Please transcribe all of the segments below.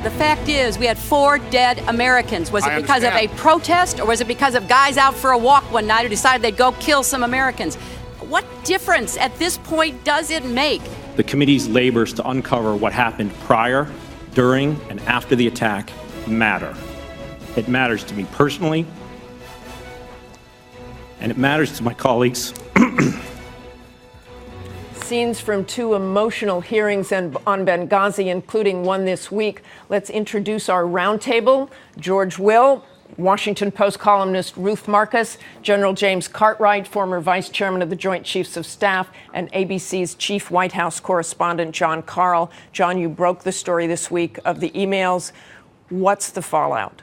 The fact is, we had 4 dead Americans. Was it because of a protest, or was it because of guys out for a walk one night who decided they'd go kill some Americans? What difference at this point does it make? The committee's labors to uncover what happened prior, during, and after the attack matter. It matters to me personally, and it matters to my colleagues. Scenes from 2 emotional hearings on Benghazi, including one this week. Let's introduce our roundtable. George Will, Washington Post columnist Ruth Marcus, General James Cartwright, former vice chairman of the Joint Chiefs of Staff, and ABC's chief White House correspondent, John Karl. John, you broke the story this week of the emails. What's the fallout?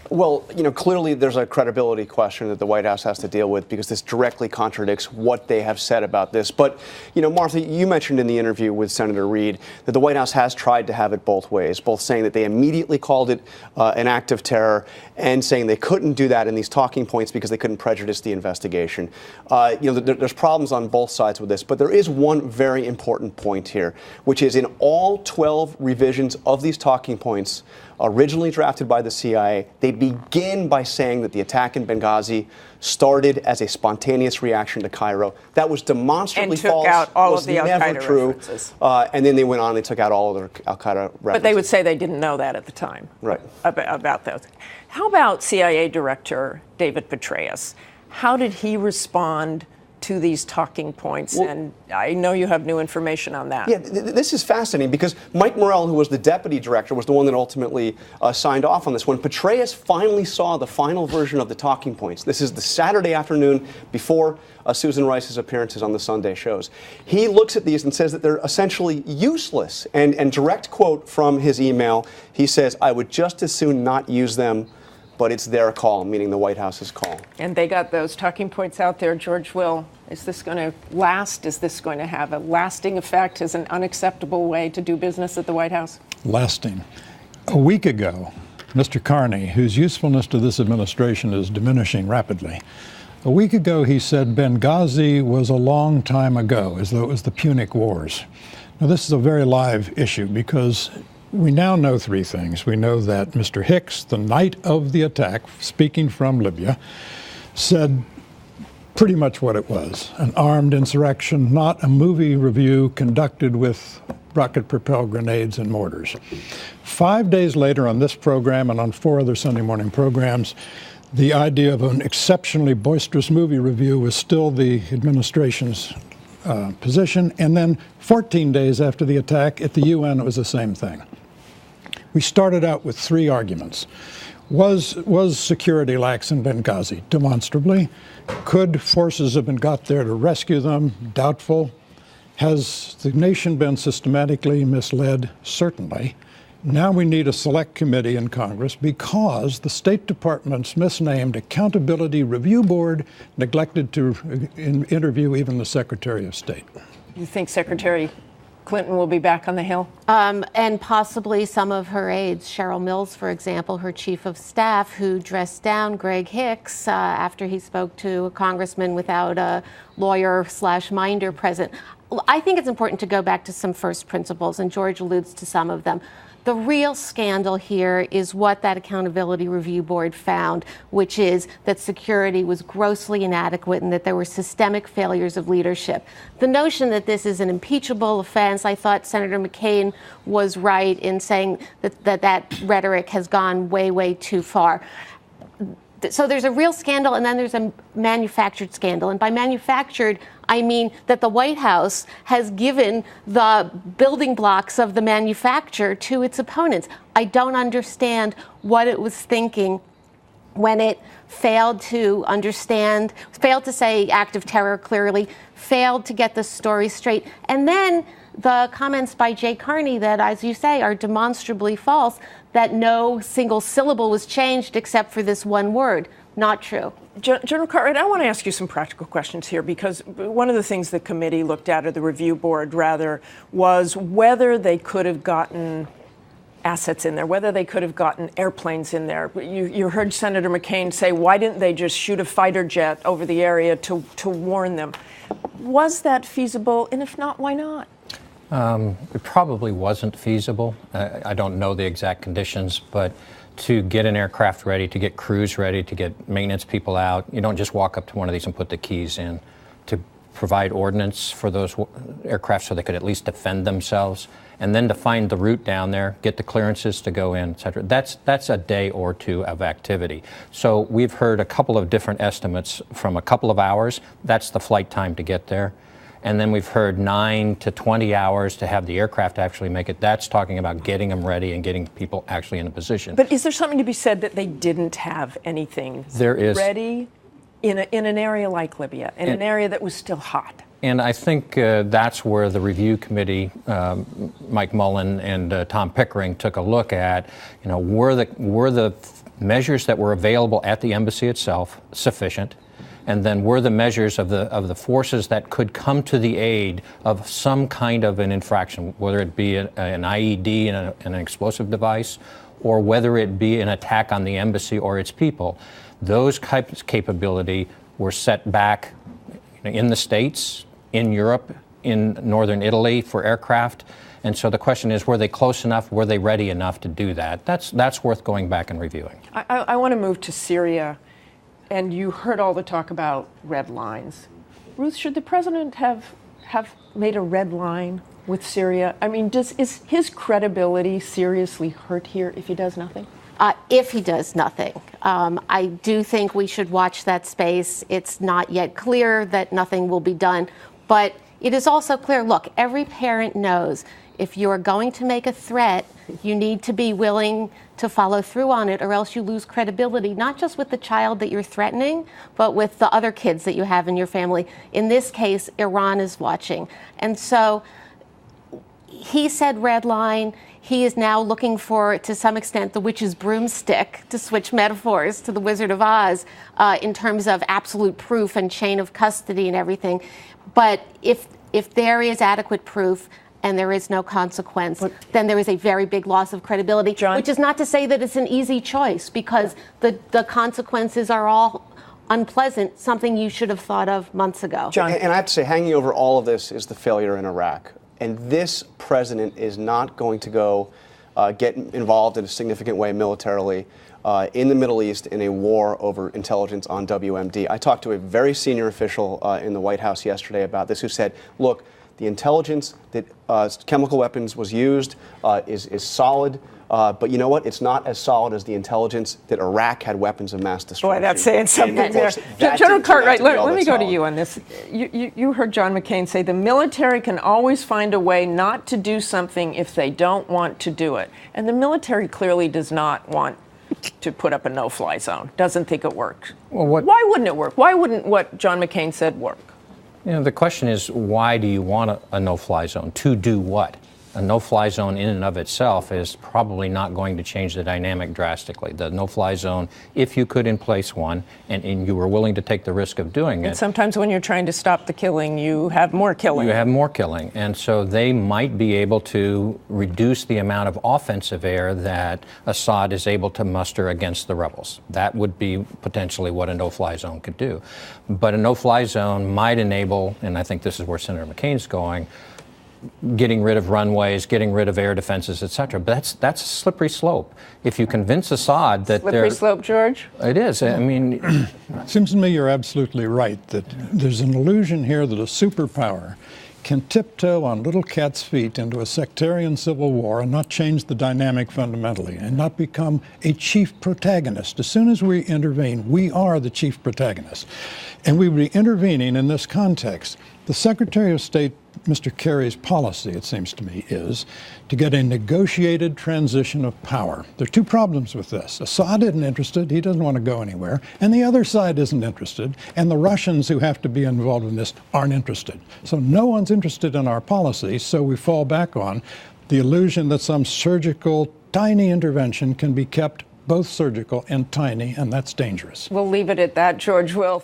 Well, clearly there's a credibility question that the White House has to deal with because this directly contradicts what they have said about this. But, Martha, you mentioned in the interview with Senator Reid that the White House has tried to have it both ways, both saying that they immediately called it an act of terror and saying they couldn't do that in these talking points because they couldn't prejudice the investigation. There's problems on both sides with this, but there is one very important point here, which is in all 12 revisions of these talking points, originally drafted by the CIA, they begin by saying that the attack in Benghazi started as a spontaneous reaction to Cairo. That was demonstrably false. And took out all was of the never Al-Qaeda true. references. And then they went on and took out all of their Al-Qaeda references. But they would say they didn't know that at the time. Right. About those. How about CIA Director David Petraeus? How did he respond to these talking points? Well, and I know you have new information on that. Yeah, this is fascinating because Mike Morrell, who was the deputy director, was the one that ultimately signed off on this. When Petraeus finally saw the final version of the talking points, this is the Saturday afternoon before Susan Rice's appearances on the Sunday shows, he looks at these and says that they're essentially useless. And direct quote from his email, he says, "I would just as soon not use them, but it's their call," meaning the White House's call. And they got those talking points out there. George Will, is this going to last? Is this going to have a lasting effect as an unacceptable way to do business at the White House? Lasting. A week ago, Mr. Carney, whose usefulness to this administration is diminishing rapidly, a week ago he said Benghazi was a long time ago, as though it was the Punic Wars. Now, this is a very live issue because we now know 3 things. We know that Mr. Hicks, the night of the attack, speaking from Libya, said pretty much what it was: an armed insurrection, not a movie review conducted with rocket-propelled grenades and mortars. 5 days later on this program and on 4 other Sunday morning programs, the idea of an exceptionally boisterous movie review was still the administration's position. And then 14 days after the attack at the UN, it was the same thing. We started out with 3 arguments. Was security lax in Benghazi? Demonstrably. Could forces have been got there to rescue them? Doubtful. Has the nation been systematically misled? Certainly. Now we need a select committee in Congress because the State Department's misnamed Accountability Review Board neglected to interview even the Secretary of State. You think Secretary Clinton will be back on the Hill? And possibly some of her aides, Cheryl Mills, for example, her chief of staff, who dressed down Greg Hicks after he spoke to a congressman without a lawyer/minder present. I think it's important to go back to some first principles, and George alludes to some of them. The real scandal here is what that Accountability Review Board found, which is that security was grossly inadequate and that there were systemic failures of leadership. The notion that this is an impeachable offense, I thought Senator McCain was right in saying that rhetoric has gone way, way too far. So there's a real scandal, and then there's a manufactured scandal. And by manufactured, I mean that the White House has given the building blocks of the manufacture to its opponents. I don't understand what it was thinking when it failed to understand, failed to say act of terror clearly, failed to get the story straight. And then the comments by Jay Carney that, as you say, are demonstrably false, that no single syllable was changed except for this one word. Not true. General Cartwright, I want to ask you some practical questions here, because one of the things the committee looked at, or the review board rather, was whether they could have gotten assets in there, whether they could have gotten airplanes in there. You heard Senator McCain say, why didn't they just shoot a fighter jet over the area to warn them? Was that feasible? And if not, why not? It probably wasn't feasible. I don't know the exact conditions, but to get an aircraft ready, to get crews ready, to get maintenance people out, you don't just walk up to one of these and put the keys in. To provide ordnance for those aircraft so they could at least defend themselves, and then to find the route down there, get the clearances to go in, et cetera. That's a day or two of activity. So we've heard a couple of different estimates from a couple of hours. That's the flight time to get there. And then we've heard 9 to 20 hours to have the aircraft actually make it. That's talking about getting them ready and getting people actually in a position. But is there something to be said that they didn't have anything ready in an area like Libya, in an area that was still hot? And I think that's where the review committee, Mike Mullen and Tom Pickering, took a look at, were the measures that were available at the embassy itself sufficient? And then were the measures of the forces that could come to the aid of some kind of an infraction, whether it be an IED and an explosive device, or whether it be an attack on the embassy or its people. Those types of capability were set back in the States, in Europe, in northern Italy for aircraft. And so the question is, were they close enough? Were they ready enough to do that? That's worth going back and reviewing. I want to move to Syria. And you heard all the talk about red lines. Ruth, should the president have made a red line with Syria? I mean, is his credibility seriously hurt here if he does nothing? If he does nothing. I do think we should watch that space. It's not yet clear that nothing will be done. But it is also clear, look, every parent knows if you are going to make a threat, you need to be willing to follow through on it, or else you lose credibility, not just with the child that you're threatening, but with the other kids that you have in your family. In this case, Iran is watching. And so he said red line. He is now looking for, to some extent, the witch's broomstick, to switch metaphors to the Wizard of Oz, in terms of absolute proof and chain of custody and everything. But if there is adequate proof, and there is no consequence, then there is a very big loss of credibility, John? Which is not to say that it's an easy choice, because the consequences are all unpleasant, something you should have thought of months ago. John? And I have to say, hanging over all of this is the failure in Iraq. And this president is not going to go get involved in a significant way militarily in the Middle East in a war over intelligence on WMD. I talked to a very senior official in the White House yesterday about this, who said, look, the intelligence that chemical weapons was used is solid, but you know what? It's not as solid as the intelligence that Iraq had weapons of mass destruction. Boy, that's saying something there. General Cartwright, let me go to you on this. You heard John McCain say the military can always find a way not to do something if they don't want to do it. And the military clearly does not want to put up a no-fly zone, doesn't think it works. Well, why wouldn't it work? Why wouldn't what John McCain said work? The question is, why do you want a no-fly zone? To do what? A no-fly zone in and of itself is probably not going to change the dynamic drastically. The no-fly zone, if you could in place one, and you were willing to take the risk of doing it. And sometimes when you're trying to stop the killing, you have more killing. You have more killing. And so they might be able to reduce the amount of offensive air that Assad is able to muster against the rebels. That would be potentially what a no-fly zone could do. But a no-fly zone might enable, and I think this is where Senator McCain's going, getting rid of runways, getting rid of air defenses, et cetera. But that's a slippery slope. If you convince Assad that slippery slope, George? It is. I mean, it seems to me you're absolutely right that there's an illusion here that a superpower can tiptoe on little cat's feet into a sectarian civil war and not change the dynamic fundamentally and not become a chief protagonist. As soon as we intervene, we are the chief protagonist. And we would be intervening in this context. The Secretary of State, Mr. Kerry's policy, it seems to me, is to get a negotiated transition of power. There are two problems with this. Assad isn't interested. He doesn't want to go anywhere. And the other side isn't interested. And the Russians who have to be involved in this aren't interested. So no one's interested in our policy, so we fall back on the illusion that some surgical, tiny intervention can be kept both surgical and tiny, and that's dangerous. We'll leave it at that, George Will.